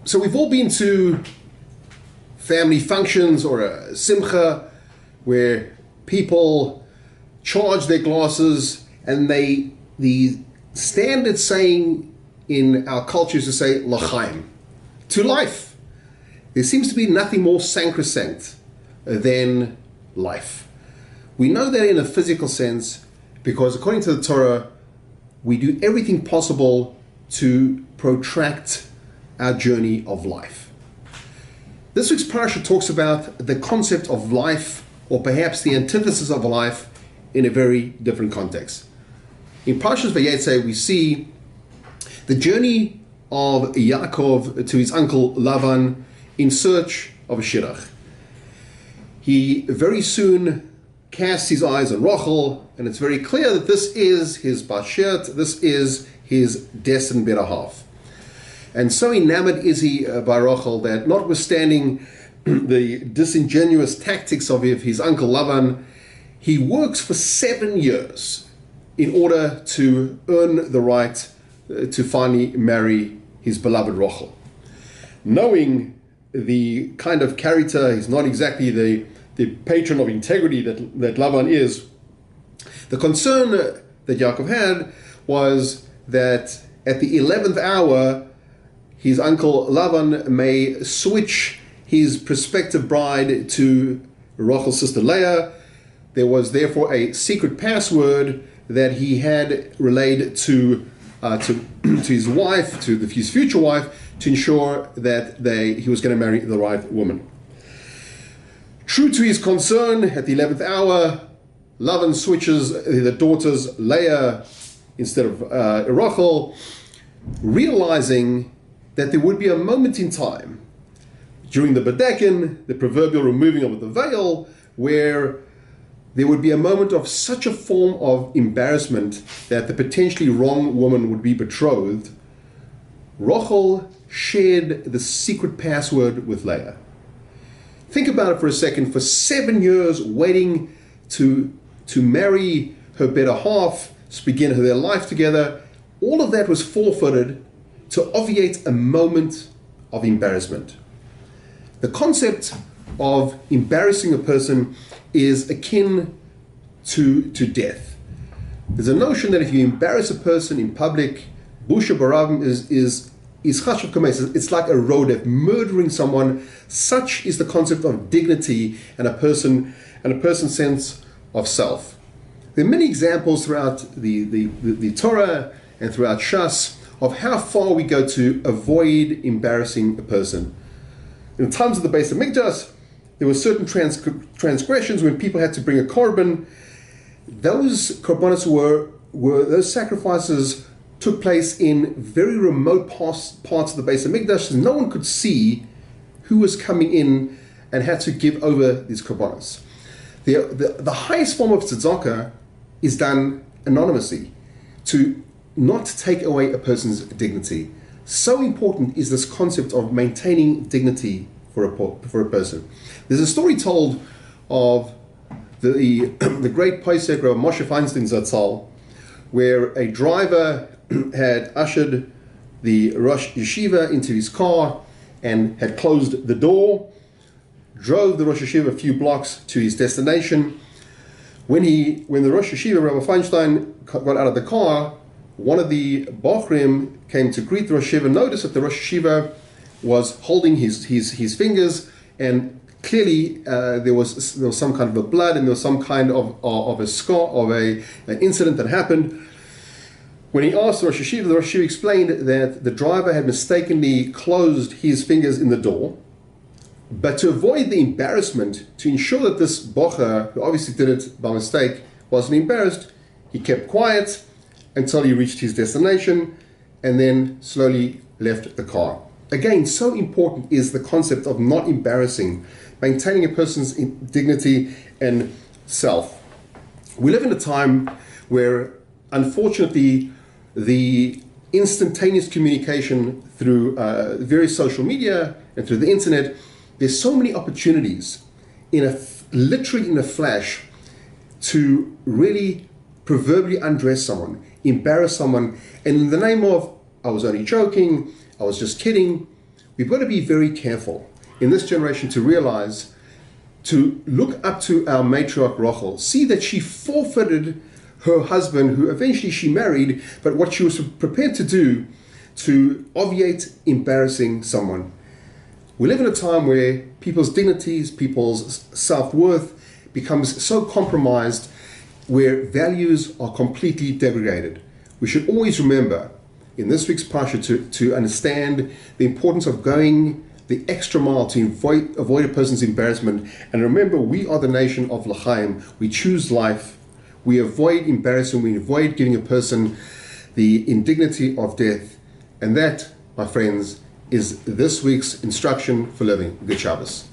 So we've all been to family functions or a simcha where people charge their glasses, and the standard saying in our culture is to say l'chaim, to life. There seems to be nothing more sacrosanct than life. We know that in a physical sense because according to the Torah, we do everything possible to protract our journey of life. This week's parasha talks about the concept of life, or perhaps the antithesis of life, in a very different context. In Parashas Vayetzei, we see the journey of Yaakov to his uncle Lavan in search of a shidduch. He very soon casts his eyes on Rachel, and it's very clear that this is his bashert, this is his destined better half. And so enamored is he by Rachel that, notwithstanding the disingenuous tactics of his uncle Lavan, he works for 7 years in order to earn the right to finally marry his beloved Rachel. Knowing the kind of character, he's not exactly the patron of integrity that Lavan is, the concern that Yaakov had was that at the 11th hour, his uncle Lavan may switch his prospective bride to Rachel's sister Leah. There was therefore a secret password that he had relayed to his wife, to his future wife, to ensure that he was going to marry the right woman. True to his concern, at the 11th hour, Lavan switches the daughters Leah instead of Rachel, realizing that there would be a moment in time during the Bedekin, the proverbial removing of the veil, where there would be a moment of such a form of embarrassment that the potentially wrong woman would be betrothed. Rachel shared the secret password with Leah. Think about it for a second. For 7 years waiting to marry her better half, to begin their life together, all of that was forfeited to obviate a moment of embarrassment. The concept of embarrassing a person is akin to death. There's a notion that if you embarrass a person in public, busha baravim is chashav kames. It's like a rodef, murdering someone. Such is the concept of dignity and a person's sense of self. There are many examples throughout the Torah and throughout Shas of how far we go to avoid embarrassing a person. In the times of the Beis Hamikdash, there were certain transgressions when people had to bring a korban. Those korbanos those sacrifices took place in very remote parts of the Beis Hamikdash, so no one could see who was coming in and had to give over these korbanos. The highest form of tzedakah is done anonymously, to not take away a person's dignity. So important is this concept of maintaining dignity for a person. There's a story told of the great Posek Rabbi Moshe Feinstein Zatzal, where a driver had ushered the Rosh Yeshiva into his car and had closed the door, drove the Rosh Yeshiva a few blocks to his destination. When the Rosh Yeshiva, Rabbi Feinstein, got out of the car, one of the Bochrim came to greet the Rosh Yeshiva, noticed that the Rosh Yeshiva was holding his fingers, and clearly there was some kind of a blood, and there was some kind of a scar, of an incident that happened. When he asked the Rosh Yeshiva explained that the driver had mistakenly closed his fingers in the door, but to avoid the embarrassment, to ensure that this bocher, who obviously did it by mistake, wasn't embarrassed, he kept quiet until he reached his destination and then slowly left the car. Again, so important is the concept of not embarrassing, maintaining a person's dignity and self. We live in a time where, unfortunately, the instantaneous communication through various social media and through the internet, there's so many opportunities literally in a flash to really proverbially undress someone, embarrass someone, and in the name of, I was only joking, I was just kidding, we've got to be very careful in this generation to realize, to look up to our matriarch Rachel, see that she forfeited her husband, who eventually she married, but what she was prepared to do to obviate embarrassing someone. We live in a time where people's dignities, people's self-worth becomes so compromised, where values are completely degraded. We should always remember in this week's Parsha to understand the importance of going the extra mile to avoid a person's embarrassment. And remember, we are the nation of L'chaim. We choose life. We avoid embarrassment. We avoid giving a person the indignity of death. And that, my friends, is this week's instruction for living. Good Shabbos.